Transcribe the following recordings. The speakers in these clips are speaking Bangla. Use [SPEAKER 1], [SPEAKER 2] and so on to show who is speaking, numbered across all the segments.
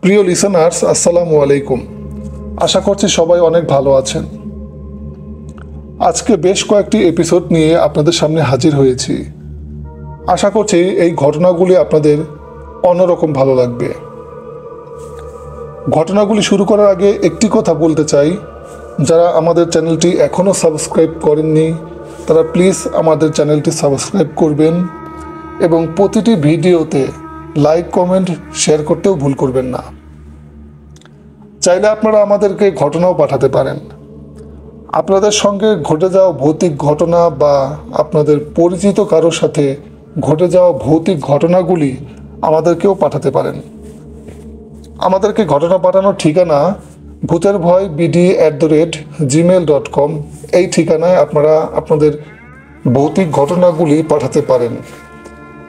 [SPEAKER 1] প্রিয় লিসেনার্স, আসসালামু আলাইকুম। আশা করছি সবাই অনেক ভালো আছেন। আজকে বেশ কয়েকটি এপিসোড নিয়ে আপনাদের সামনে হাজির হয়েছি। আশা করছি এই ঘটনাগুলি আপনাদের অন্যরকম ভালো লাগবে। ঘটনাগুলি শুরু করার আগে একটি কথা বলতে চাই, যারা আমাদের চ্যানেলটি এখনও সাবস্ক্রাইব করেননি তারা প্লিজ আমাদের চ্যানেলটি সাবস্ক্রাইব করবেন এবং প্রতিটি ভিডিওতে লাইক, কমেন্ট, শেয়ার করতেও ভুল করবেন না। চাইলে আপনারা আমাদেরকে ঘটনাও পাঠাতে পারেন। আপনাদের সঙ্গে ঘটে যাওয়া ভৌতিক ঘটনা বা আপনাদের পরিচিত কারোর সাথে ঘটে যাওয়া ভৌতিক ঘটনাগুলি আমাদেরকেও পাঠাতে পারেন। আমাদেরকে ঘটনা পাঠানোর ঠিকানা bhutervoybd@gmail.com। এই ঠিকানায় আপনারা আপনাদের ভৌতিক ঘটনাগুলি পাঠাতে পারেন।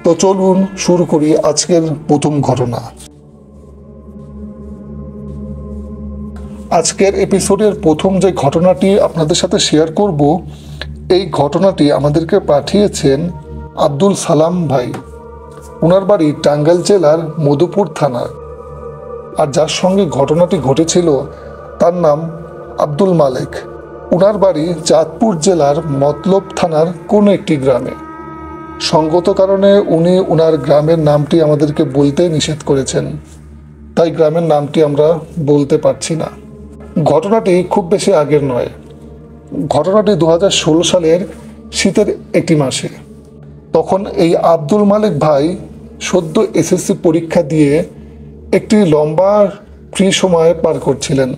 [SPEAKER 1] তো চলুন শুরু করি আজকের প্রথম ঘটনা। আজকের এপিসোডের প্রথম যে ঘটনাটি আপনাদের সাথে শেয়ার করব, এই ঘটনাটি আমাদেরকে পাঠিয়েছেন আব্দুল সালাম ভাই। ওনার বাড়ি টাঙ্গাইল জেলার মধুপুর থানার। আর যার সঙ্গে ঘটনাটি ঘটেছিল তার নাম আব্দুল মালেক। ওনার বাড়ি চাঁদপুর জেলার মতলব থানার কোনো একটি গ্রামে। সঙ্গত কারণে উনি ওনার গ্রামের নামটি আমাদেরকে বলতে নিষেধ করেছেন, তাই গ্রামের নামটি আমরা বলতে পারছি না। ঘটনাটি খুব বেশি আগের নয়। ঘটনাটি 2016 সালের শীতের একটি মাসে। তখন এই আব্দুল মালেক ভাই সদ্য এসএসসি পরীক্ষা দিয়ে একটি লম্বা ফ্রি সময় পার করছিলেন।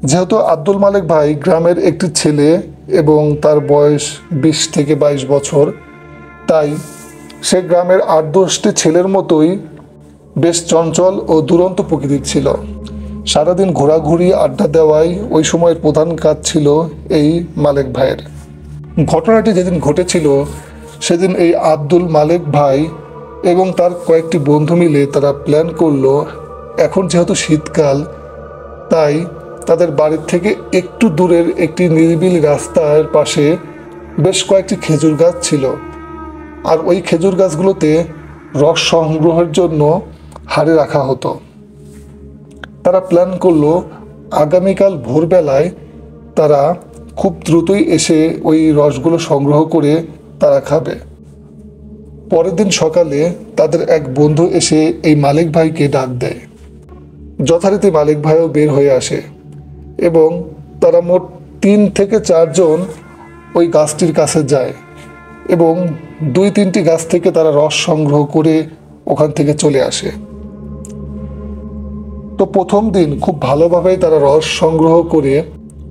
[SPEAKER 1] যেহেতু আব্দুল মালেক ভাই গ্রামের একটি ছেলে এবং তার বয়স 20 থেকে 22 বছর, তাই সে গ্রামের 8-10টি ছেলের মতোই বেশ চঞ্চল ও দুরন্ত প্রকৃতির ছিল। সারাদিন ঘোরাঘুরি, আড্ডা দেওয়াই ওই সময়ের প্রধান কাজ ছিল এই মালেক ভাইয়ের। ঘটনাটি যেদিন ঘটেছিল সেদিন এই আব্দুল মালেক ভাই এবং তার কয়েকটি বন্ধু মিলে তারা প্ল্যান করলো, এখন যেহেতু শীতকাল, তাই তাদের বাড়ির থেকে একটু দূরের একটি নিরিবিলি রাস্তার পাশে বেশ কয়েকটি খেজুর গাছ ছিল। আর ওই খেজুর গাছগুলোতে রস সংগ্রহের জন্য হাড়ে রাখা হতো। তারা প্ল্যান করলো আগামীকাল ভোরবেলায় তারা খুব দ্রুতই এসে ওই রসগুলো সংগ্রহ করে তারা খাবে। পরের দিন সকালে তাদের এক বন্ধু এসে এই মালিক ভাইকে ডাক দেয়। যথারীতি মালিক ভাইও বের হয়ে আসে এবং তারা মোট 3 থেকে 4 জন ওই গাছটির কাছে যায় এবং 2-3টি গাছ থেকে তারা রস সংগ্রহ করে ওখান থেকে চলে আসে। তো প্রথম দিন খুব ভালোভাবেই তারা রস সংগ্রহ করে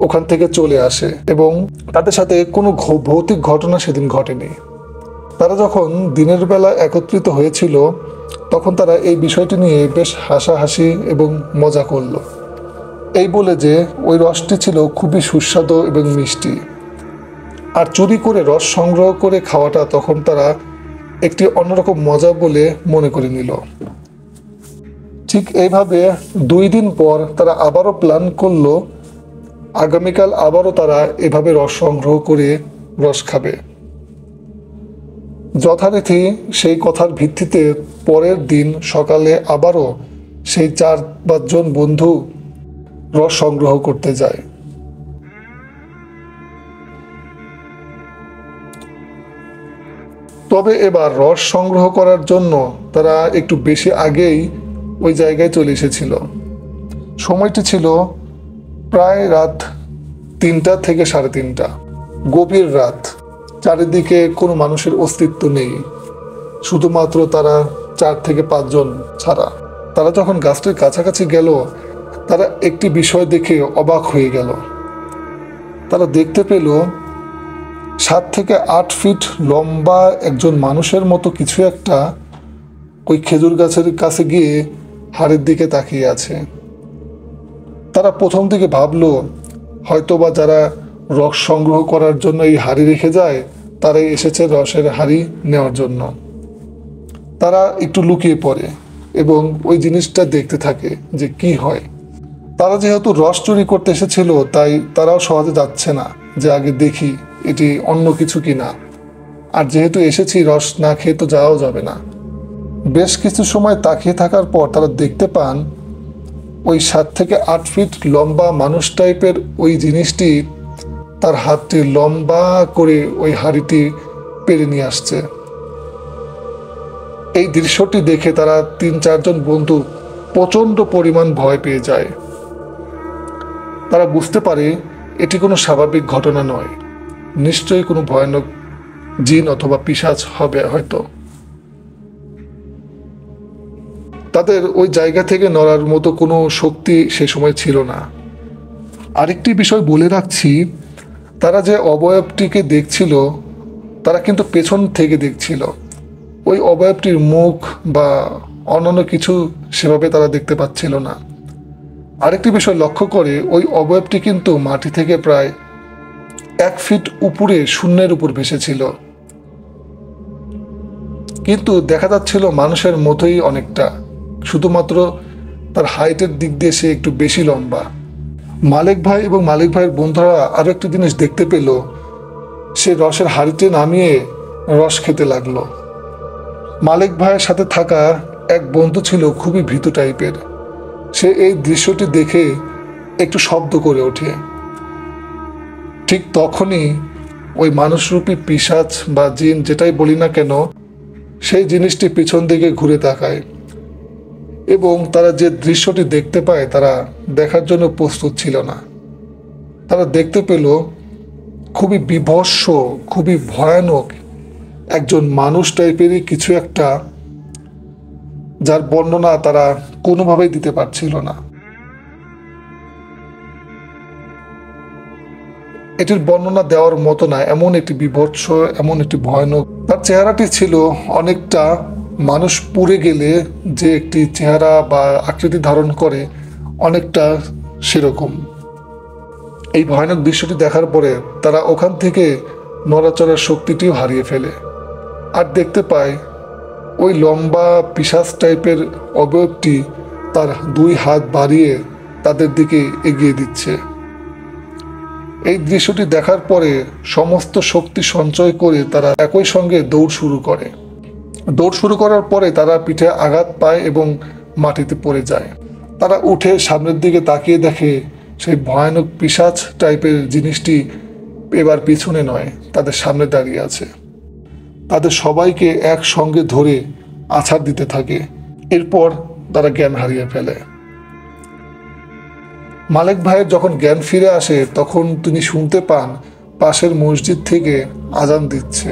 [SPEAKER 1] ওখান থেকে চলে আসে এবং তাদের সাথে কোনো ভৌতিক ঘটনা সেদিন ঘটেনি। তারা যখন দিনের বেলা একত্রিত হয়েছিল তখন তারা এই বিষয়টি নিয়ে বেশ হাসাহাসি এবং মজা করলো। এই বলে যে ওই রসটি ছিল খুবই সুস্বাদু এবং মিষ্টি, আর চুরি করে রস সংগ্রহ করে খাওয়াটা তখন তারা একটি অন্যরকম মজা বলে মনে করে নিল। ঠিক এইভাবে 2 দিন পর তারা আবারও প্ল্যান করলো আগামীকাল আবারও তারা এভাবে রস সংগ্রহ করে রস খাবে। যথারীতি সেই কথার ভিত্তিতে পরের দিন সকালে আবারও সেই 4-5 জন বন্ধু রস সংগ্রহ করতে যায়। তবে এবার রস সংগ্রহ করার জন্য তারা একটু বেশি আগেই ওই জায়গায় চলে এসেছিল। সময়টি ছিল প্রায় রাত 3টা থেকে 3:30। গভীর রাত, চারিদিকে কোনো মানুষের অস্তিত্ব নেই, শুধুমাত্র তারা 4 থেকে 5 জন ছাড়া। তারা যখন গাছটির কাছাকাছি গেল তারা একটি বিষয় দেখে অবাক হয়ে গেল। তারা দেখতে পেল 7 থেকে 8 ফিট লম্বা একজন মানুষের মতো কিছু একটা ওই খেজুর গাছের কাছে গিয়ে হাড়ের দিকে তাকিয়ে আছে। তারা প্রথম দিকে ভাবলো হয়তোবা যারা রস সংগ্রহ করার জন্য এই হাড়ি রেখে যায় তারাই এসেছে রসের হাড়ি নেওয়ার জন্য। তারা একটু লুকিয়ে পড়ে এবং ওই জিনিসটা দেখতে থাকে যে কি হয়। তারা যেহেতু রস চুরি করতে এসেছিল তাই তারাও সহজে যাচ্ছে না যে আগে দেখি এটি অন্য কিছু কিনা। আর যেহেতু এসেছি রস না খেয়ে তো যাওয়াও যাবে না। বেশ কিছু সময় তাকিয়ে থাকার পর তারা দেখতে পান ওই 7 থেকে 8 ফিট লম্বা মানুষ টাইপের ওই জিনিসটি তার হাতটি লম্বা করে ওই হাঁড়িটি পেরে নিয়ে আসছে। এই দৃশ্যটি দেখে তারা 3-4 জন বন্ধু প্রচণ্ড পরিমাণ ভয় পেয়ে যায়। তারা বুঝতে পারে এটি কোনো স্বাভাবিক ঘটনা নয়, নিশ্চয়ই কোনো ভয়ানক জিন অথবা পিশাচ হবে হয়তো। তাদের ওই জায়গা থেকে নড়ার মতো কোনো শক্তি সে সময় ছিল না। আরেকটি বিষয় বলে রাখছি, তারা যে অবয়বটিকে দেখছিল তারা কিন্তু পেছন থেকে দেখছিল। ওই অবয়বটির মুখ বা অন্যান্য কিছু সেভাবে তারা দেখতে পাচ্ছিল না। আরেকটি বিষয় লক্ষ্য করে, ওই অবয়বটি কিন্তু মাটি থেকে প্রায় 1 ফিট উপরে শূন্যের উপর ভেসেছিল, কিন্তু দেখা যাচ্ছিল মানুষের মতোই অনেকটা, শুধুমাত্র তার হাইটের দিক দিয়ে সে একটু বেশি লম্বা। মালিক ভাই এবং মালিক ভাইয়ের বন্ধুরা আরো একটি জিনিস দেখতে পেল, সে রসের হাঁড়িতে নামিয়ে রস খেতে লাগলো। মালিক ভাইয়ের সাথে থাকা এক বন্ধু ছিল খুবই ভীতু টাইপের, সে এই দৃশ্যটি দেখে একটু শব্দ করে ওঠে। ঠিক তখনই ওই মানুষরূপী পিশাচ বা জিন যেটাই বলি না কেন, সেই জিনিসটি পিছন দিকে ঘুরে তাকায় এবং তারা যে দৃশ্যটি দেখতে পায় তারা দেখার জন্য প্রস্তুত ছিল না। তারা দেখতে পেল খুবই বীভৎস, খুবই ভয়ানক একজন মানুষ টাইপেরই কিছু একটা, যার বর্ণনা তারা কোনোভাবেই দিতে পারছিল না। এটির বর্ণনা দেওয়ার মতো না, এমন একটি বীভৎস, এমন একটি ভয়ানক। তার চেহারাটি ছিল অনেকটা মানুষ পুড়ে গেলে যে একটি চেহারা বা আকৃতি ধারণ করে, অনেকটা সেরকম। এই ভয়ানক দৃশ্যটি দেখার পরে তারা ওখান থেকে নড়াচড়ার শক্তিটিও হারিয়ে ফেলে, আর দেখতে পায় ওই লম্বা পিশাচ টাইপের অবয়বটি তার 2 হাত বাড়িয়ে তাদের দিকে এগিয়ে দিচ্ছে। এই দৃশ্যটি দেখার পরে সমস্ত শক্তি সঞ্চয় করে তারা একই সঙ্গে দৌড় শুরু করে। দৌড় শুরু করার পরে তারা পিঠে আঘাত পায় এবং মাটিতে পড়ে যায়। তারা উঠে সামনের দিকে তাকিয়ে দেখে সেই ভয়ানক পিশাচ টাইপের জিনিসটি এবার পিছনে নয়, তাদের সামনে দাঁড়িয়ে আছে। তাদের সবাইকে একসঙ্গে ধরে আছাড় দিতে থাকে। এরপর তারা জ্ঞান হারিয়ে ফেলে। মালিক ভাইয়ের যখন জ্ঞান ফিরে আসে তখন তিনি শুনতে পান পাশের মসজিদ থেকে আজান দিচ্ছে,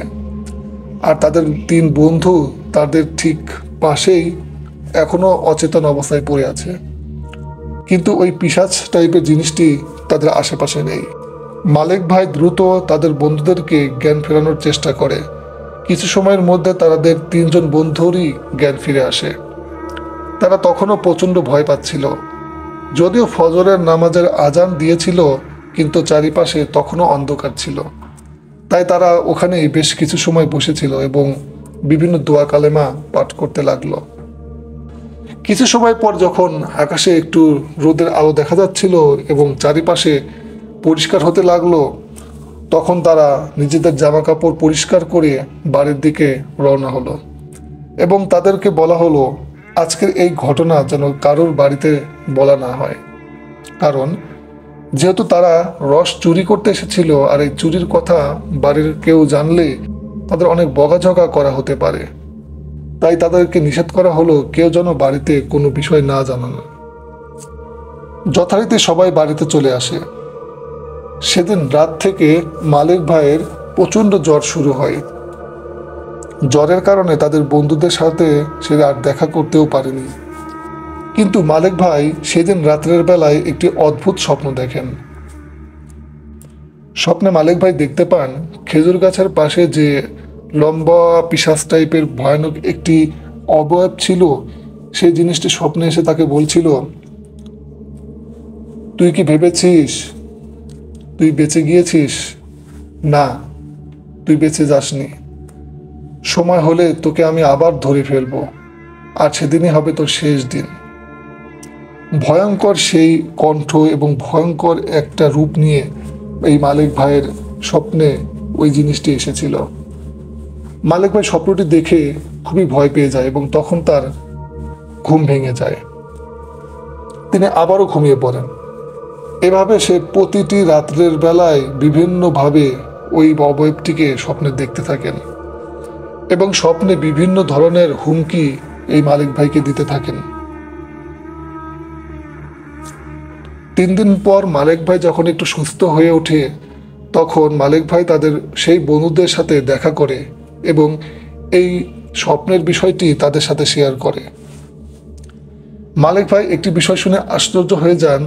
[SPEAKER 1] আর তাদের 3 বন্ধু তাদের ঠিক পাশেই এখনো অচেতন অবস্থায় পড়ে আছে, কিন্তু ওই পিশাচ টাইপের জিনিসটি তাদের আশেপাশে নেই। মালিক ভাই দ্রুত তাদের বন্ধুদেরকে জ্ঞান ফেরানোর চেষ্টা করে। কিছু সময়ের মধ্যে তাদের 3 জন বন্ধুরই জ্ঞান ফিরে আসে। তারা তখনও প্রচণ্ড ভয় পাচ্ছিল, যদিও ফজরের নামাজের আজান দিয়েছিল, কিন্তু চারিপাশে তখনও অন্ধকার ছিল। তাই তারা ওখানেই বেশ কিছু সময় বসেছিল এবং বিভিন্ন দোয়া কালেমা পাঠ করতে লাগলো। কিছু সময় পর যখন আকাশে একটু রোদের আলো দেখা যাচ্ছিল এবং চারিপাশে পরিষ্কার হতে লাগলো, তখন তারা নিজেদের জামা কাপড় পরিষ্কার করে বাড়ির দিকে রওনা হলো এবং তাদেরকে বলা হলো আজকের এই ঘটনা যেন কারোর বাড়িতে বলা না হয়, কারণ যেহেতু তারা রস চুরি করতে এসেছিল আর এই চুরির কথা বাড়ির কেউ জানলে তাদের অনেক বকাঝকা করা হতে পারে। তাই তাদেরকে নিষেধ করা হলো কেউ যেন বাড়িতে কোনো বিষয় না জানানো। যথারীতি সবাই বাড়িতে চলে আসে। সেদিন রাত থেকে মালিক ভাইয়ের প্রচণ্ড জ্বর শুরু হয়। জ্বরের কারণে তাদের বন্ধুদের সাথে সে আর দেখা করতেও পারেনি। কিন্তু মালিক ভাই সেদিন রাত্রের বেলায় একটি অদ্ভুত স্বপ্ন দেখেন। স্বপ্নে মালিক ভাই দেখতে পান খেজুর গাছের পাশে যে লম্বা পিশাচ টাইপের ভয়ানক একটি অবয়ব ছিল, সেই জিনিসটি স্বপ্নে এসে তাকে বলছিল, তুই কি ভেবেছিস তুই বেঁচে গিয়েছিস? না, তুই বেঁচে যাসনি। সময় হলে তোকে আমি আবার ধরে ফেলবো, আর সেদিনই হবে তোর শেষ দিন। ভয়ঙ্কর সেই কণ্ঠ এবং ভয়ঙ্কর একটা রূপ নিয়ে এই মালিক ভাইয়ের স্বপ্নে ওই জিনিসটি এসেছিল। মালিক ভাই স্বপ্নটি দেখে খুবই ভয় পেয়ে যায় এবং তখন তার ঘুম ভেঙে যায়। তিনি আবারও ঘুমিয়ে পড়েন। এভাবে সে প্রতিটি রাত্রের বেলায় বিভিন্নভাবে ওই অবয়বটিকে স্বপ্নে দেখতে থাকেন এবং স্বপ্নে বিভিন্ন ধরনের হুমকি এই মালিক ভাইকে দিতে থাকেন। 3 দিন পর মালিক ভাই যখন একটু সুস্থ হয়ে ওঠে, তখন মালিক ভাই তাদের সেই বন্ধুদের সাথে দেখা করে এবং এই স্বপ্নের বিষয়টি তাদের সাথে শেয়ার করে। মালিক ভাই একটি বিষয় শুনে আশ্চর্য হয়ে যান।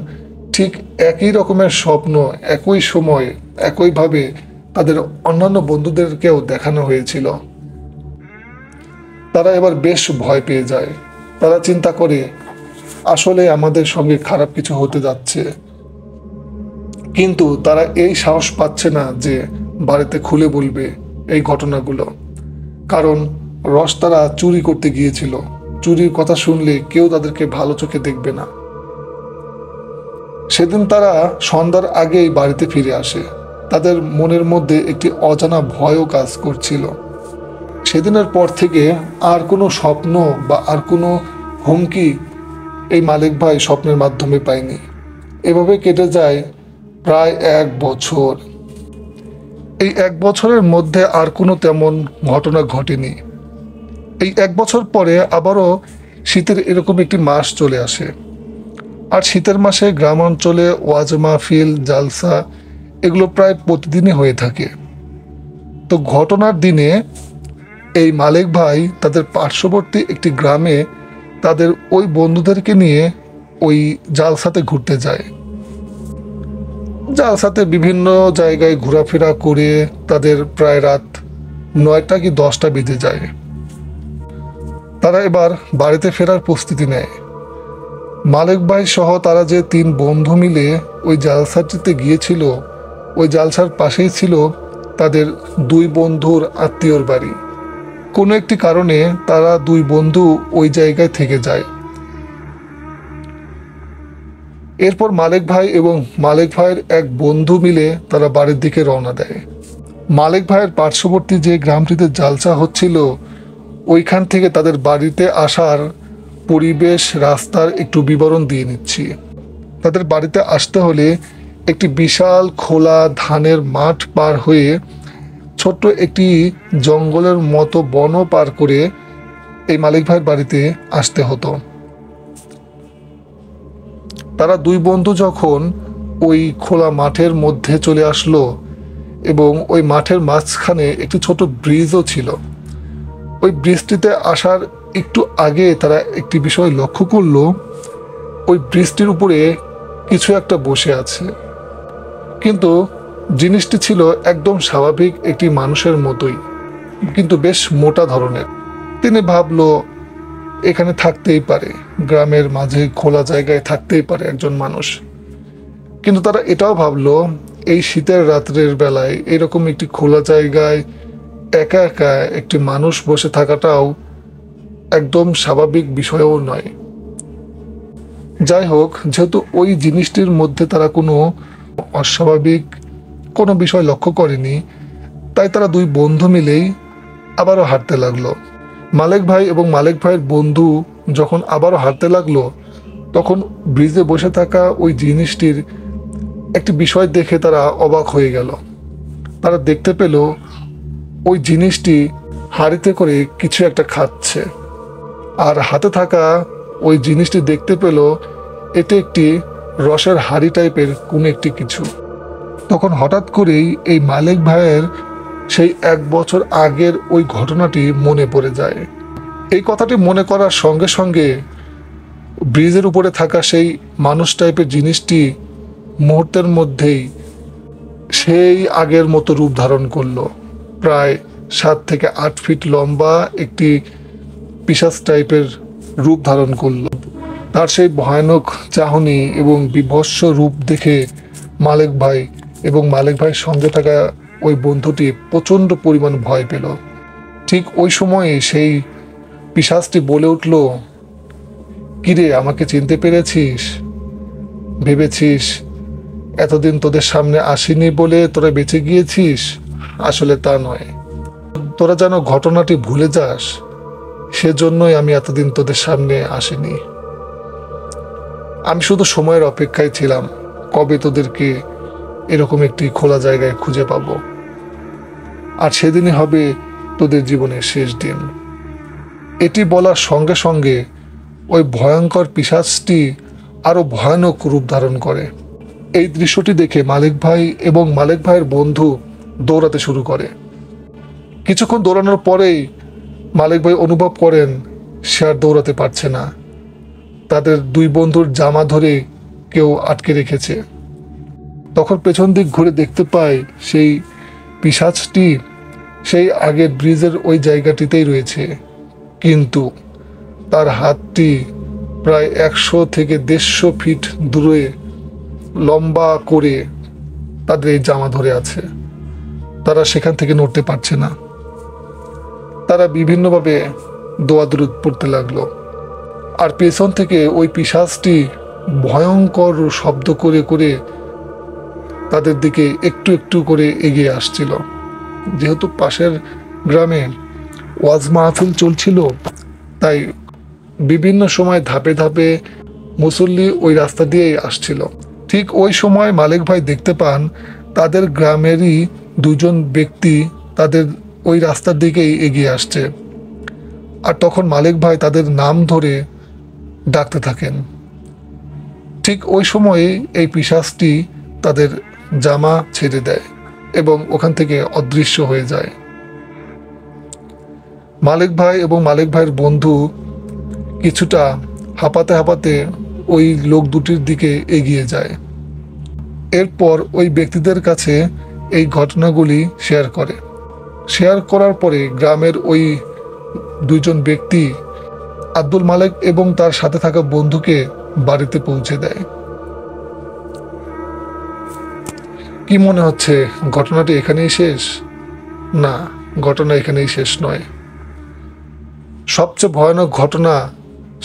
[SPEAKER 1] ঠিক একই রকমের স্বপ্ন একই সময় একইভাবে তাদের অন্যান্য বন্ধুদেরকেও দেখানো হয়েছিল। তারা এবার বেশ ভয় পেয়ে যায়। তারা চিন্তা করে আসলে আমাদের সঙ্গে খারাপ কিছু হতে যাচ্ছে, কিন্তু তারা এই সাহস পাচ্ছে না যে বাড়িতে খুলে বলবে এই ঘটনাগুলো, কারণ রস তারা চুরি করতে গিয়েছিল। চুরির কথা শুনলে কেউ তাদেরকে ভালো চোখে দেখবে না। সেদিন তারা সন্ধ্যার আগেই বাড়িতে ফিরে আসে। তাদের মনের মধ্যে একটি অজানা ভয়ও কাজ করছিল। সেদিনের পর থেকে আর কোনো স্বপ্ন বা আর কোনো হুমকি এই মালিক ভাই স্বপ্নের মাধ্যমে পায়নি। এভাবে কেটে যায় প্রায় 1 বছর। এই 1 বছরের মধ্যে আর কোনো তেমন ঘটনা ঘটেনি। এই 1 বছর পরে আবারও শীতের এরকম একটি মাস চলে আসে। আর শীতের মাসে গ্রাম অঞ্চলে ওয়াজ মাহফিল, জালসা এগুলো প্রায় প্রতিদিনই হয়ে থাকে। তো ঘটনার দিনে এই মালিক ভাই তাদের পার্শ্ববর্তী একটি গ্রামে তাদের ওই বন্ধুদেরকে নিয়ে ওই জালসাতে ঘুরতে যায়। জালসাতে বিভিন্ন জায়গায় ঘোরাফেরা করে তাদের প্রায় রাত 9টা কি 10টা বেজে যায়। তারা এবার বাড়িতে ফেরার প্রস্তুতি নেয়। মালিক ভাই সহ তারা যে 3 বন্ধু মিলে ওই জালসাটিতে গিয়েছিল, ওই জালসার পাশেই ছিল তাদের 2 বন্ধুর আত্মীয়র বাড়ি। কোনো একটি কারণে তারা 2 বন্ধু ওই জায়গায় থেকে যায়। এরপর মালিক ভাই এবং মালিক ভাইয়ের এক বন্ধু মিলে তারা বাড়ির দিকে রওনা দেয়। মালিক ভাইয়ের পার্শ্ববর্তী যে গ্রামটিতে জালসা হচ্ছিল, ওইখান থেকে তাদের বাড়িতে আসার পরিবেশ, রাস্তার একটু বিবরণ দিয়ে নিচ্ছি। তাদের বাড়িতে আসতে হলে একটি বিশাল খোলা ধানের মাঠ পার হয়ে ছোট্ট একটি জঙ্গলের মতো বন পার করে এই মালিক ভাইয়ের বাড়িতে আসতে হতো। তারা 2 বন্ধু যখন ওই খোলা মাঠের মধ্যে চলে আসলো এবং ওই মাঠের মাঝখানে একটি ছোট ব্রিজও ছিল, ওই ব্রিজটিতে আসার একটু আগে তারা একটি বিষয় লক্ষ্য করলো, ওই ব্রিজটির উপরে কিছু একটা বসে আছে। কিন্তু জিনিসটি ছিল একদম স্বাভাবিক একটি মানুষের মতোই, কিন্তু বেশ মোটা ধরনের। তিনি ভাবলো এখানে থাকতেই পারে, গ্রামের মাঝে খোলা জায়গায় থাকতেই পারে একজন মানুষ। কিন্তু তারা এটাও ভাবলো এই শীতের রাত্রের বেলায় এরকম একটি খোলা জায়গায় একা একা একটি মানুষ বসে থাকাটাও একদম স্বাভাবিক বিষয়ও নয়। যাই হোক, যেহেতু ওই জিনিসটির মধ্যে তারা কোনো অস্বাভাবিক কোনো বিষয় লক্ষ্য করেনি, তাই তারা 2 বন্ধু মিলেই আবারও হাঁটতে লাগলো। মালিক ভাই এবং মালিক ভাইয়ের বন্ধু যখন আবারও হাঁটতে লাগলো, তখন ব্রিজে বসে থাকা ওই জিনিসটির একটি বিষয় দেখে তারা অবাক হয়ে গেল। তারা দেখতে পেল ওই জিনিসটি হাঁড়িতে করে কিছু একটা খাচ্ছে, আর হাতে থাকা ওই জিনিসটি দেখতে পেল এটা একটি রসের হাঁড়ি টাইপের কোনো একটি কিছু। তখন হঠাৎ করেই এই মালিক ভাইয়ের সেই 1 বছর আগের ওই ঘটনাটি মনে পড়ে যায়। এই কথাটি মনে করার সঙ্গে সঙ্গে ব্রিজের উপরে থাকা সেই মানুষ টাইপের জিনিসটি মুহূর্তের মধ্যেই সেই আগের মতো রূপ ধারণ করলো। প্রায় 7 থেকে 8 ফিট লম্বা একটি পিশাচ টাইপের রূপ ধারণ করলো। তার সেই ভয়ানক চাহনি এবং বিভৎস রূপ দেখে মালিক ভাই এবং মালিক ভাইয়ের সঙ্গে থাকা ওই বন্ধুটি প্রচণ্ড পরিমাণ ভয় পেল। ঠিক ওই সময়ে সেই পিশাচটি বলে উঠল, কিরে, আমাকে চিনতে পেরেছিস? ভেবেছিস এতদিন তোদের সামনে আসিনি বলে তোরা বেঁচে গিয়েছিস? আসলে তা নয়, তোরা যেন ঘটনাটি ভুলে যাস, সেজন্যই আমি এতদিন তোদের সামনে আসিনি। আমি শুধু সময়ের অপেক্ষায় ছিলাম, কবে তোদেরকে এরকম একটি খোলা জায়গায় খুঁজে পাবো, আর সেদিনই হবে তোদের জীবনের শেষ দিন। এটি বলার সঙ্গে সঙ্গে ওই ভয়ঙ্কর পিশাচটি আরো ভয়ানক রূপ ধারণ করে। এই দৃশ্যটি দেখে মালিক ভাই এবং মালিক ভাইয়ের বন্ধু দৌড়াতে শুরু করে। কিছুক্ষণ দৌড়ানোর পরেই মালিক ভাই অনুভব করেন সে আর দৌড়াতে পারছে না। তাদের দুই বন্ধুর জামা ধরে কেউ আটকে রেখেছে। তখন পেছন দিক ঘুরে দেখতে পায় সেই পিশাচটি সেই আগের ব্রিজের ওই জায়গাটিতেই রয়েছে, কিন্তু তার হাতটি প্রায় 100 থেকে 150 ফিট দূরে লম্বা করে তাদের এই জামা ধরে আছে। তারা সেখান থেকে নড়তে পারছে না। তারা বিভিন্নভাবে দোয়া দরুদ পড়তে লাগলো, আর পেছন থেকে ওই পিশাচটি ভয়ঙ্কর শব্দ করে করে তাদের দিকে একটু একটু করে এগিয়ে আসছিল। যেহেতু পাশের গ্রামে ওয়াজ মাহফিল চলছিল, তাই বিভিন্ন সময় ধাপে ধাপে মুসল্লি ওই রাস্তা দিয়েই আসছিল। ঠিক ওই সময় মালিক ভাই দেখতে পান তাদের গ্রামেরই দুজন ব্যক্তি তাদের ওই রাস্তার দিকেই এগিয়ে আসছে, আর তখন মালিক ভাই তাদের নাম ধরে ডাকতে থাকেন। ঠিক ওই সময়ে এই পিশাচটি তাদের জামা ছেড়ে দেয় এবং ওখান থেকে অদৃশ্য হয়ে যায়। মালিক ভাই এবং মালিক ভাইয়ের বন্ধু কিছুটা হাঁপাতে হাঁপাতে ওই লোক দুটির দিকে এগিয়ে যায়। এরপর ওই ব্যক্তিদের কাছে এই ঘটনাগুলি শেয়ার করার পরে গ্রামের ওই দুইজন ব্যক্তি আব্দুল মালেক এবং তার সাথে থাকা বন্ধুকে বাড়িতে পৌঁছে দেয়। কি মনে হচ্ছে ঘটনাটি এখানেই শেষ? না, ঘটনা এখানেই শেষ নয়। সবচেয়ে ভয়ানক ঘটনা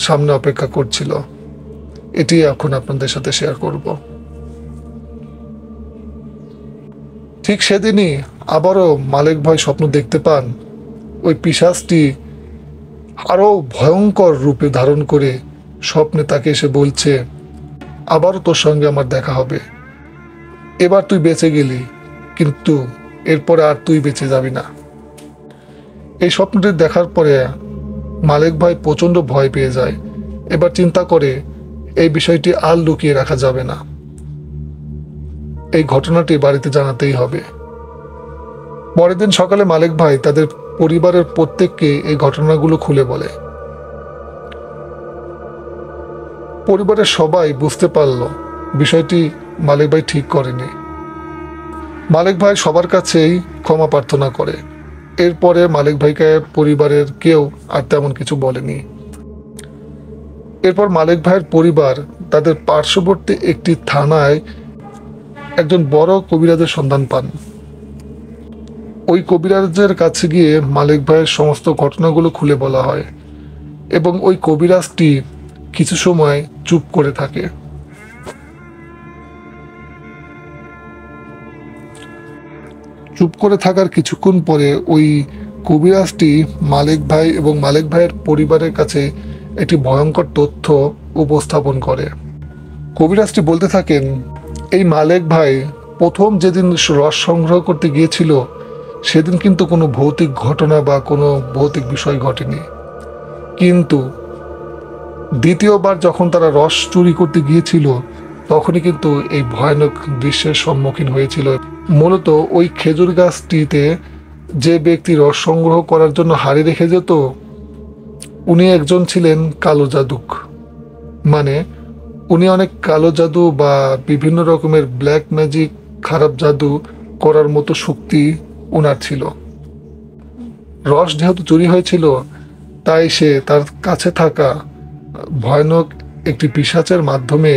[SPEAKER 1] সামনে অপেক্ষা করছিল, এটি এখন আপনাদের সাথে শেয়ার করব। ঠিক সেদিনই আবারও মালিক ভাই স্বপ্ন দেখতে পান ওই পিশাচটি আরো ভয়ঙ্কর রূপে ধারণ করে স্বপ্নে তাকে এসে বলছে, আবারও তোর সঙ্গে আমার দেখা হবে। এবার তুই বেঁচে গেলি, কিন্তু এরপরে আর তুই বেঁচে যাবি না। এই স্বপ্নটি দেখার পরে মালিক ভাই প্রচন্ড ভয় পেয়ে যায়। এবার চিন্তা করে এই বিষয়টি আর লুকিয়ে রাখা যাবে না, এই ঘটনাটি বাড়িতে জানাতেই হবে। পরের দিন সকালে মালিক ভাই তাদের পরিবারের প্রত্যেককে এই ঘটনাগুলো খুলে বলে। পরিবারের সবাই বুঝতে পারল বিষয়টি মালিক ভাই ঠিক করেনি। মালিক ভাই সবার কাছেই ক্ষমা প্রার্থনা করে। এরপরে মালিক ভাইকে পরিবারের কেউ আর তেমন কিছু বলেনি। এরপর মালিক ভাইয়ের পরিবার তাদের পার্শ্ববর্তী একটি থানায় একজন বড় কবিরাজের সন্ধান পান। ওই কবিরাজের কাছে গিয়ে মালিক ভাইয়ের সমস্ত ঘটনাগুলো খুলে বলা হয় এবং ওই কবিরাজটি কিছু সময় চুপ করে থাকে। চুপ করে থাকার কিছুক্ষণ পরে ওই কবিরাজটি মালিক ভাই এবং মালিক ভাইয়ের পরিবারের কাছে একটি ভয়ঙ্কর তথ্য উপস্থাপন করে। কবিরাজটি বলতে থাকেন, এই মালিক ভাই প্রথম যেদিন রস সংগ্রহ করতে গিয়েছিল সেদিন কিন্তু কোনো ভৌতিক ঘটনা বা কোনো ভৌতিক বিষয় ঘটেনি, কিন্তু দ্বিতীয়বার যখন তারা রস চুরি করতে গিয়েছিল তখনই কিন্তু এই ভয়ানক দৃশ্যের সম্মুখীন হয়েছিল। মূলত ওই খেজুর গাছটিতে যে ব্যক্তি রস সংগ্রহ করার জন্য হাড়ি রেখে যেত উনি একজন ছিলেন কালো জাদুক, মানে উনি অনেক কালো জাদু বা বিভিন্ন রকমের ব্ল্যাক ম্যাজিক, খারাপ জাদু করার মতো শক্তি ওনার ছিল। রস যেহেতু চুরি হয়েছিল তাই সে তার কাছে থাকা ভয়ানক একটি পিশাচের মাধ্যমে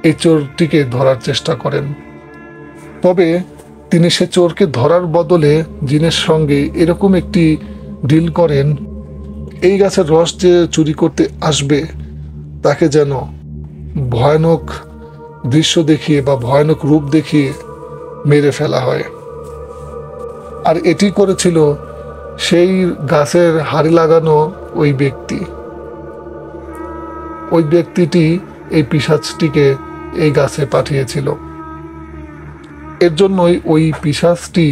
[SPEAKER 1] এই চোরটিকে ধরার চেষ্টা করেন। তবে তিনি সে চোরকে ধরার বদলে জিনের সঙ্গে এরকম একটি ডিল করেন, এই গাছের রস যে চুরি করতে আসবে তাকে যেন ভয়ানক দৃশ্য দেখিয়ে বা ভয়ানক রূপ দেখিয়ে মেরে ফেলা হয়। আর এটি করেছিল সেই গাছের হাড়ি লাগানো ওই ব্যক্তি। ওই ব্যক্তিটি এই পিশাচটিকে এই গাছে পাঠিয়েছিল। এর জন্যই ওই পিশাচটি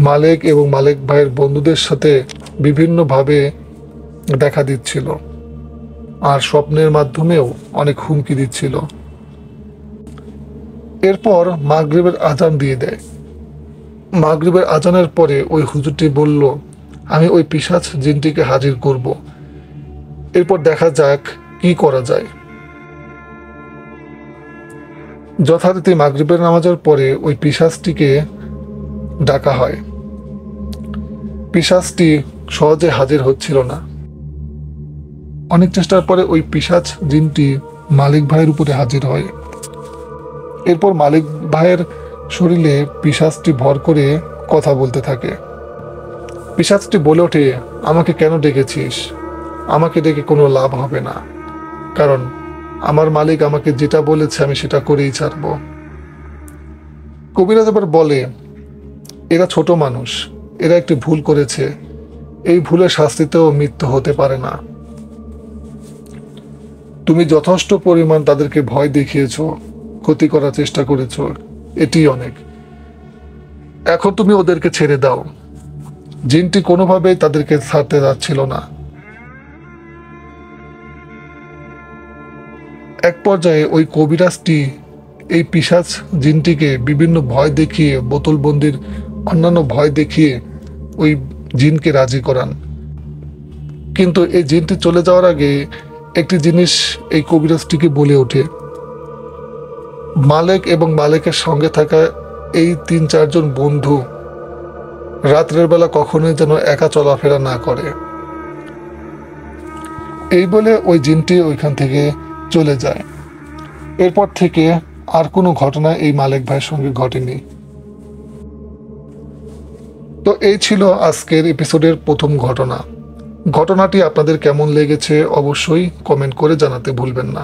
[SPEAKER 1] মালেক এবং মালেক ভাইয়ের বন্ধুদের সাথে বিভিন্নভাবে দেখা দিচ্ছিল, আর স্বপ্নের মাধ্যমেও অনেক হুমকি দিচ্ছিল। এরপর মাগরিবের আজান দিয়ে দেয়। মাগরিবের আজানের পরে ওই হুজুরটি বলল, আমি ওই পিশাচ জিনটিকে হাজির করব, এরপর দেখা যাক কি করা যায়। যথারীতি মাগরিবের নামাজের পরে ওই পিশাচটিকে ডাকা হয়। পিশাচটি সহজে হাজির হচ্ছিল না। অনেক চেষ্টার পরে ওই পিশাচ জিনটি মালিক ভাইয়ের উপরে হাজির হয়। এরপর মালিক ভাইয়ের শরীরে পিশাচটি ভর করে কথা বলতে থাকে। পিশাচটি বলে ওঠে, আমাকে কেন ডেকেছিস? আমাকে ডেকে কোনো লাভ হবে না, কারণ আমার মালিক আমাকে যেটা বলেছে আমি সেটা করেই ছাড়ব। কবিরাজ এবার বলে, এরা ছোট মানুষ, এরা একটি ভুল করেছে, এই ভুলের শাস্তিতেও মৃত্যু হতে পারে না। তুমি যথেষ্ট পরিমাণ তাদেরকে ভয় দেখিয়েছ, ক্ষতি করার চেষ্টা করেছ, এটি অনেক। এখন তুমি ওদেরকে ছেড়ে দাও। জিনটি কোনোভাবেই তাদেরকে ছাড়তে যাচ্ছিল না। এক পর্যায়ে ওই কবিরাজটি এই পিশাচ জিনটিকে বিভিন্ন ভয় দেখিয়ে, বোতলবন্দির অন্যান্য ভয় দেখিয়ে ওই জিনকে রাজি করান। কিন্তু এই জিনটি চলে যাওয়ার আগে একটি জিনিস এই কবিরাজটিকে বলে ওঠে, মালেক এবং মালেকের সঙ্গে থাকা এই 3-4 জন বন্ধু রাত্রের বেলা কখনোই যেন একা চলাফেরা না করে। এই বলে ওই জিনটি ওইখান থেকে চলে যায়। এরপর থেকে আর কোনো ঘটনা এই মালেক ভাইয়ের সঙ্গে ঘটেনি। তো এই ছিল আজকের এপিসোডের প্রথম ঘটনা। ঘটনাটি আপনাদের কেমন লেগেছে অবশ্যই কমেন্ট করে জানাতে ভুলবেন না।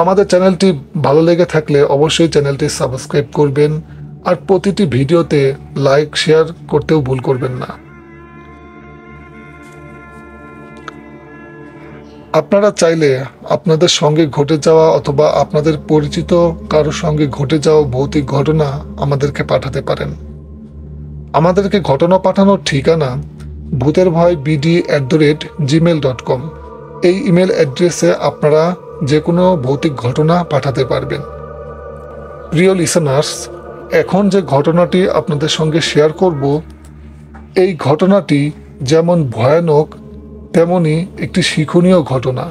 [SPEAKER 1] আমাদের চ্যানেলটি ভালো লেগে থাকলে অবশ্যই চ্যানেলটি সাবস্ক্রাইব করবেন, আর প্রতিটি ভিডিওতে লাইক শেয়ার করতেও ভুল করবেন না। আপনারা চাইলে আপনাদের সঙ্গে ঘটে যাওয়া অথবা আপনাদের পরিচিত কারোর সঙ্গে ঘটে যাওয়া ভৌতিক ঘটনা আমাদেরকে পাঠাতে পারেন। আমাদেরকে ঘটনা পাঠানোর ঠিকানা bhuterbhoybd@gmail.com। এই ইমেল অ্যাড্রেসে আপনারা যে কোনো ভৌতিক ঘটনা পাঠাতে পারবেন। প্রিয় লিসেনার্স, এখন যে ঘটনাটি আপনাদের সঙ্গে শেয়ার করব, এই ঘটনাটি যেমন ভয়ানক তেমনি একটি শিক্ষণীয় ঘটনা।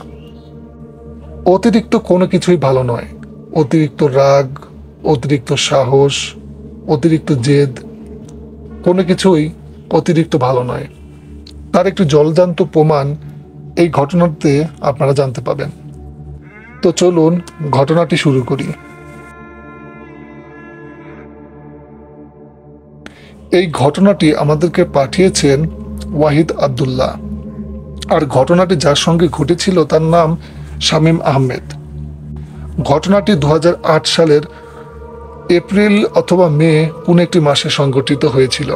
[SPEAKER 1] অতিরিক্ত কোনো কিছুই ভালো নয়। অতিরিক্ত রাগ, অতিরিক্ত সাহস, অতিরিক্ত জেদ, কোনো কিছুই অতিরিক্ত ভালো নয়। তার একটি জলজান্ত প্রমাণ এই ঘটনাতে আপনারা জানতে পাবেন। তো চলুন ঘটনাটি শুরু করি। এই ঘটনাটি আমাদেরকে পাঠিয়েছেন ওয়াহিদ আব্দুল্লাহ, আর ঘটনাটি যার সঙ্গে ঘটেছিল তার নাম শামীম আহমেদ। ঘটনাটি 2008 সালের এপ্রিল অথবা মে কোনো একটি মাসে সংঘটিত হয়েছিল।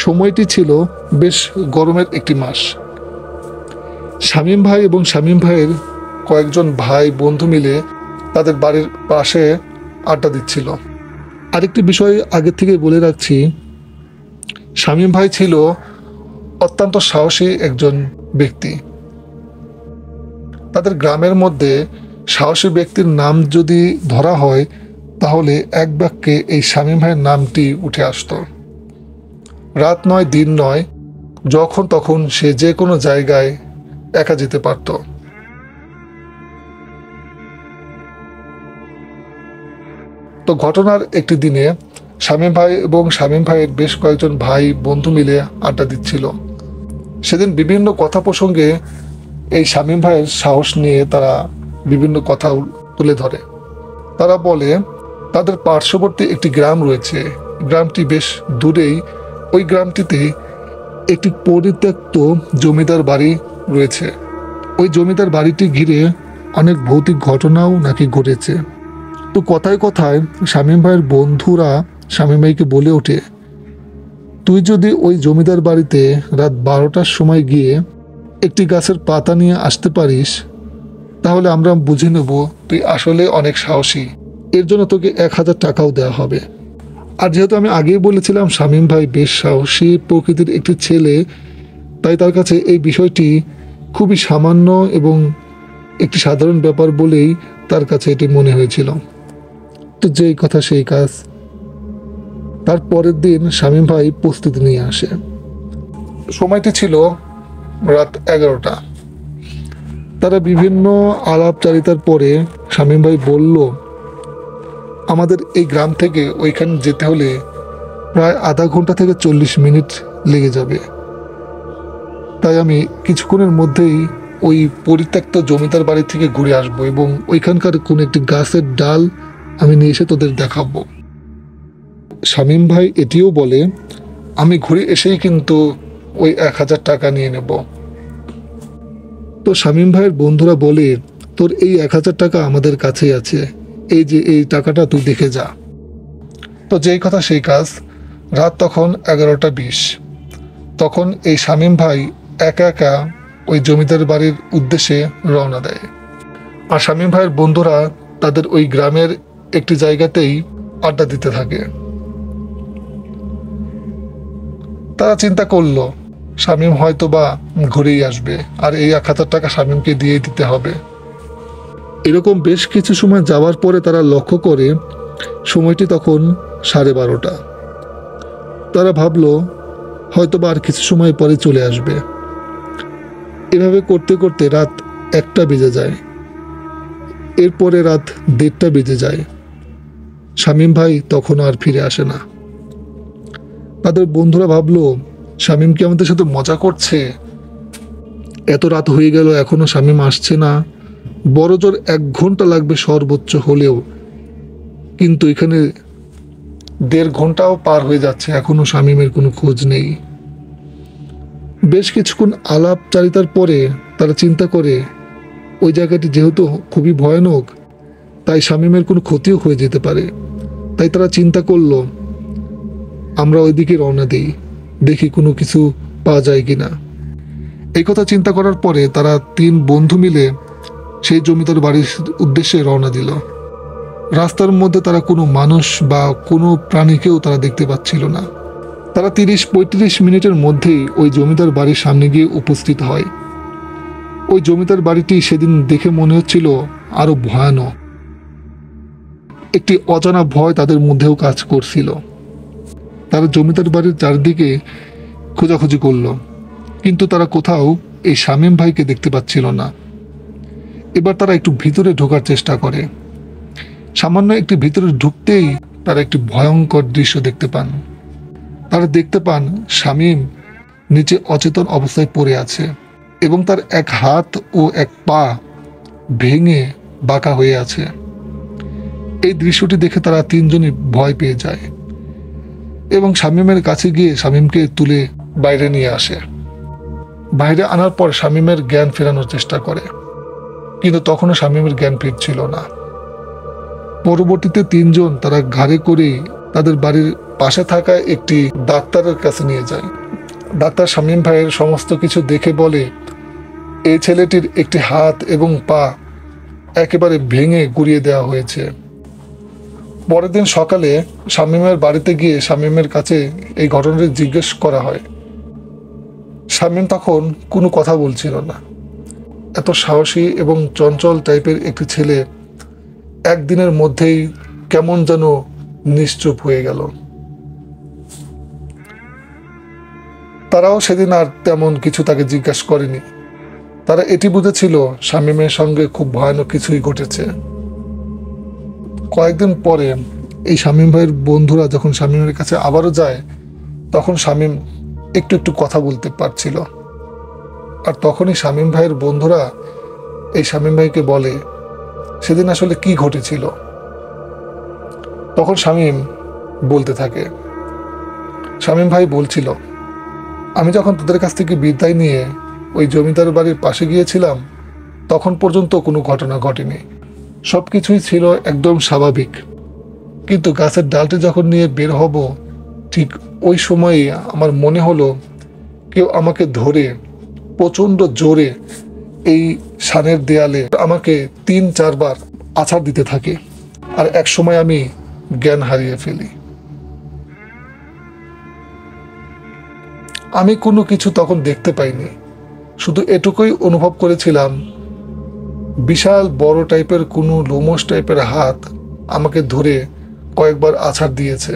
[SPEAKER 1] সময়টি ছিল বেশ গরমের একটি মাস। শামীম ভাই এবং শামীম ভাইয়ের কয়েকজন ভাই বন্ধু মিলে তাদের বাড়ির পাশে আড্ডা দিচ্ছিল। আরেকটি বিষয় আগে থেকে বলে রাখছি, শামীম ভাই ছিল অত্যন্ত সাহসী একজন ব্যক্তি। তাদের গ্রামের মধ্যে সাহসী ব্যক্তির নাম যদি ধরা হয় তাহলে এক বাক্যে এই শামীম ভাইয়ের নামটি উঠে আসতো। রাত নয় দিন নয়, যখন তখন সে যে কোনো জায়গায় একা যেতে পারত। তো ঘটনার একটি দিনে শামীম ভাই এবং শামীম ভাইয়ের বেশ কয়েকজন ভাই বন্ধু মিলে আড্ডা দিচ্ছিল। সেদিন বিভিন্ন কথা প্রসঙ্গে এই শামীম ভাইয়ের সাহস নিয়ে তারা বিভিন্ন কথা তুলে ধরে। তারা বলে তাদের পার্শ্ববর্তী একটি গ্রাম রয়েছে, গ্রামটি বেশ দূরেই। ওই গ্রামটিতে একটি পরিত্যক্ত জমিদার বাড়ি রয়েছে। ওই জমিদার বাড়িটি ঘিরে অনেক ভৌতিক ঘটনাও নাকি ঘটেছে। তো কথায় কথায় শামীম ভাইয়ের বন্ধুরা শামীম ভাইকে বলে ওঠে, তুই যদি ওই জমিদার বাড়িতে রাত 12টার সময় গিয়ে একটি গাছের পাতা নিয়ে আসতে পারিস, তাহলে আমরা বুঝে নেব তুই আসলে অনেক সাহসী। এর জন্য তোকে 1000 টাকাও দেওয়া হবে। আর যেহেতু আমি আগেই বলেছিলাম শামীম ভাই বেশ সাহসী প্রকৃতির একটি ছেলে, তাই তার কাছে এই বিষয়টি খুবই সামান্য এবং একটি সাধারণ ব্যাপার বলেই তার কাছে এটি মনে হয়েছিল। তো যেই কথা সেই কাজ। তার পরের দিন শামীম ভাই প্রস্তুতি নিয়ে আসে। সময়টি ছিল রাত 11টা। তারা বিভিন্ন আলাপচারিতার পরে শামীম ভাই বলল, আমাদের এই গ্রাম থেকে ওইখানে যেতে হলে প্রায় আধা ঘন্টা থেকে 40 মিনিট লেগে যাবে। তাই আমি কিছুক্ষণের মধ্যেই ওই পরিত্যক্ত জমিদার বাড়ি থেকে ঘুরে আসবো এবং ওইখানকার কোন একটি গাছের ডাল আমি নিয়ে এসে তোদের দেখাবো। শামীম ভাই এটিও বলে, আমি ঘুরে এসেই কিন্তু ওই 1000 টাকা নিয়ে নেব। তো শামীম ভাইয়ের বন্ধুরা বলে, তোর এই 1000 টাকা আমাদের কাছেই আছে, এই যে এই টাকাটা তুই দেখে যা। তো যেই কথা সেই কাজ। রাত তখন 11টা 20। তখন এই শামীম ভাই একা একা ওই জমিদার বাড়ির উদ্দেশ্যে রওনা দেয়। আর শামীম ভাইয়ের বন্ধুরা তাদের ওই গ্রামের একটি জায়গাতেই আড্ডা দিতে থাকে। তারা চিন্তা করলো শামীম হয়তো বা ঘুরেই আসবে, আর এই 1000 টাকা শামীমকে দিয়ে দিতে হবে। এরকম বেশ কিছু সময় যাওয়ার পরে তারা লক্ষ্য করে সময়টি তখন 12:30। তারা ভাবলো হয়তো বা আর কিছু সময় পরে চলে আসবে। এভাবে করতে করতে রাত 1টা বেজে যায়। এরপরে রাত 1:30টা বেজে যায়। শামীম ভাই তখনও আর ফিরে আসে না। তাদের বন্ধুরা ভাবলো শামীম কি আমাদের সাথে মজা করছে? এত রাত হয়ে গেল এখনো শামীম আসছে না, বড়জোর 1 ঘন্টা লাগবে সর্বোচ্চ হলেও, কিন্তু এখানে 1.5 ঘন্টাও পার হয়ে যাচ্ছে, এখনো শামীমের কোনো খোঁজ নেই। বেশ কিছুক্ষণ আলাপচারিতার পরে তারা চিন্তা করে ওই জায়গাটি যেহেতু খুবই ভয়ানক, তাই শামীমের কোনো ক্ষতিও হয়ে যেতে পারে। তাই তারা চিন্তা করলো আমরা ওইদিকে রওনা দিই, দেখি কোনো কিছু পাওয়া যায় কিনা। এই কথা চিন্তা করার পরে তারা 3 বন্ধু মিলে সেই জমিদার বাড়ির উদ্দেশ্যে রওনা দিল। রাস্তার মধ্যে তারা কোনো মানুষ বা কোনো প্রাণীকেও তারা দেখতে পাচ্ছিল না। তারা 30-35 মিনিটের মধ্যেই ওই জমিদার বাড়ির সামনে গিয়ে উপস্থিত হয়। ওই জমিদার বাড়িটি সেদিন দেখে মনে হচ্ছিল আরো ভয়ানক। একটি অজানা ভয় তাদের মধ্যেও কাজ করছিল। তারা জমিদার বাড়ির চারদিকে খোঁজাখুঁজি করলো, কিন্তু তারা কোথাও এই শামীম ভাইকে দেখতে পাচ্ছিল না। এবার তারা একটু ভিতরে ঢোকার চেষ্টা করে। সামান্য একটি ভিতরে ঢুকতেই তারা একটি ভয়ঙ্কর দৃশ্য দেখতে পান। তারা দেখতে পান শামীম নিচে অচেতন অবস্থায় পড়ে আছে এবং তার 1 হাত ও 1 পা ভেঙে বাঁকা হয়ে আছে। এই দৃশ্যটি দেখে তারা 3 জনই ভয় পেয়ে যায় এবং শামীমের কাছে গিয়ে শামীমকে তুলে বাইরে নিয়ে আসে। বাইরে আনার পর শামীমের জ্ঞান ফেরানোর চেষ্টা করে, কিন্তু তখনও শামীমের জ্ঞান ফিরছিল না। পরবর্তীতে 3 জন তারা ঘাড়ে করে তাদের বাড়ির পাশে থাকা একটি ডাক্তারের কাছে নিয়ে যায়। ডাক্তার শামীম ভাইয়ের সমস্ত কিছু দেখে বলে, এই ছেলেটির একটি হাত এবং পা একেবারে ভেঙে গুঁড়িয়ে দেওয়া হয়েছে। পরের দিন সকালে শামীমের বাড়িতে গিয়ে শামীমের কাছে এই ঘটনাটি জিজ্ঞেস করা হয়। শামীম তখন কোনো কথা বলছিল না। এত সাহসী এবং চঞ্চল টাইপের একটি ছেলে একদিনের মধ্যেই কেমন যেন নিশ্চুপ হয়ে গেল। তারাও সেদিন আর তেমন কিছু তাকে জিজ্ঞাসা করেনি। তারা এটি বুঝেছিল শামীমের সঙ্গে খুব ভয়ানক কিছুই ঘটেছে। কয়েকদিন পরে এই শামীম ভাইয়ের বন্ধুরা যখন শামীমের কাছে আবারও যায়, তখন শামীম একটু একটু কথা বলতে পারছিল। আর তখনই শামীম ভাইয়ের বন্ধুরা এই শামীম ভাইকে বলে সেদিন আসলে কি ঘটেছিল। তখন শামীম বলতে থাকে, শামীম ভাই বলছিল, আমি যখন তোদের কাছ থেকে বিদায় নিয়ে ওই জমিদার বাড়ির পাশে গিয়েছিলাম, তখন পর্যন্ত কোনো ঘটনা ঘটেনি, সবকিছুই ছিল একদম স্বাভাবিক। কিন্তু গাছের ডালটি যখন নিয়ে বের হব, ঠিক ওই সময়ই আমার মনে হলো কেউ আমাকে ধরে প্রচণ্ড জোরে এই সানের দেয়ালে আমাকে 3-4 বার আছাড় দিতে থাকে, আর এক সময় আমি জ্ঞান হারিয়ে ফেলি। আমি কোনো কিছু তখন দেখতে পাইনি, শুধু এটুকুই অনুভব করেছিলাম বিশাল বড় টাইপের কোনো লোমশ টাইপের হাত আমাকে ধরে কয়েকবার আছাড় দিয়েছে।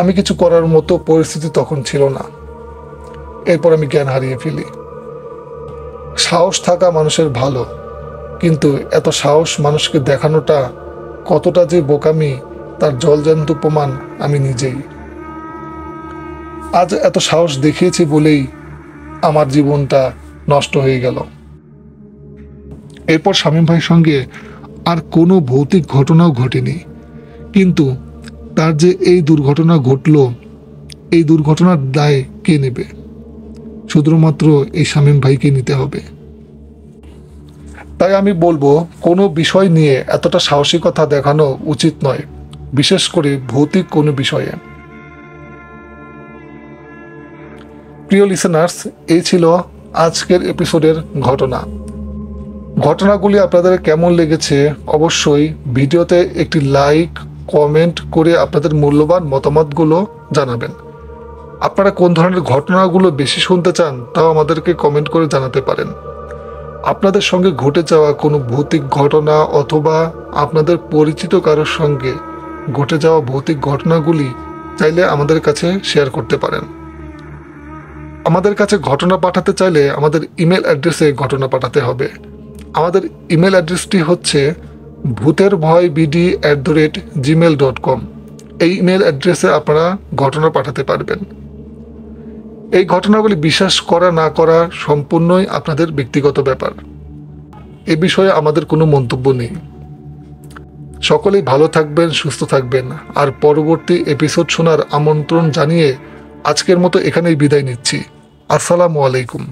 [SPEAKER 1] আমি কিছু করার মতো পরিস্থিতি তখন ছিল না। এরপর আমি জ্ঞান হারিয়ে ফেলি। সাহস থাকা মানুষের ভালো, কিন্তু এত সাহস মানুষকে দেখানোটা কতটা যে বোকামি তার জলজান্ত প্রমাণ আমি নিজেই। আজ এত সাহস দেখিয়েছি বলেই আমার জীবনটা নষ্ট হয়ে গেল। এরপর শামীম ভাইয়ের সঙ্গে আর কোনো ভৌতিক ঘটনাও ঘটেনি, কিন্তু তার যে এই দুর্ঘটনা ঘটলো, এই দুর্ঘটনার দায় কে নেবে? শুধুমাত্র এই শামীম ভাইকে নিতে হবে। তাই আমি বলবো, কোনো বিষয় নিয়ে এতটা সাহসিকতা দেখানো উচিত নয়, বিশেষ করে ভৌতিক কোনো বিষয়ে। প্রিয় লিসেনার্স, এই ছিল আজকের এপিসোডের ঘটনাগুলি আপনাদের কেমন লেগেছে অবশ্যই ভিডিওতে একটি লাইক, কমেন্ট করে আপনাদের মূল্যবান মতামতগুলো জানাবেন। আপনারা কোন ধরনের ঘটনাগুলো বেশি শুনতে চান তাও আমাদেরকে কমেন্ট করে জানাতে পারেন। আপনাদের সঙ্গে ঘটে যাওয়া কোনো ভৌতিক ঘটনা অথবা আপনাদের পরিচিত কারোর সঙ্গে ঘটে যাওয়া ভৌতিক ঘটনাগুলি চাইলে আমাদের কাছে শেয়ার করতে পারেন। আমাদের কাছে ঘটনা পাঠাতে চাইলে আমাদের ইমেল অ্যাড্রেসে ঘটনা পাঠাতে হবে। আমাদের ইমেল অ্যাড্রেসটি হচ্ছে bhuterbhoybd@gmail.com। এই ইমেল অ্যাড্রেসে আপনারা ঘটনা পাঠাতে পারবেন। এই ঘটনাগুলি বিশ্বাস করা না করা সম্পূর্ণই আপনাদের ব্যক্তিগত ব্যাপার। এ বিষয়ে আমাদের কোনো মন্তব্য নেই। সকলেই ভালো থাকবেন, সুস্থ থাকবেন, আর পরবর্তী এপিসোড শোনার আমন্ত্রণ জানিয়ে আজকের মতো এখানেই বিদায় নিচ্ছি। আসসালামু আলাইকুম।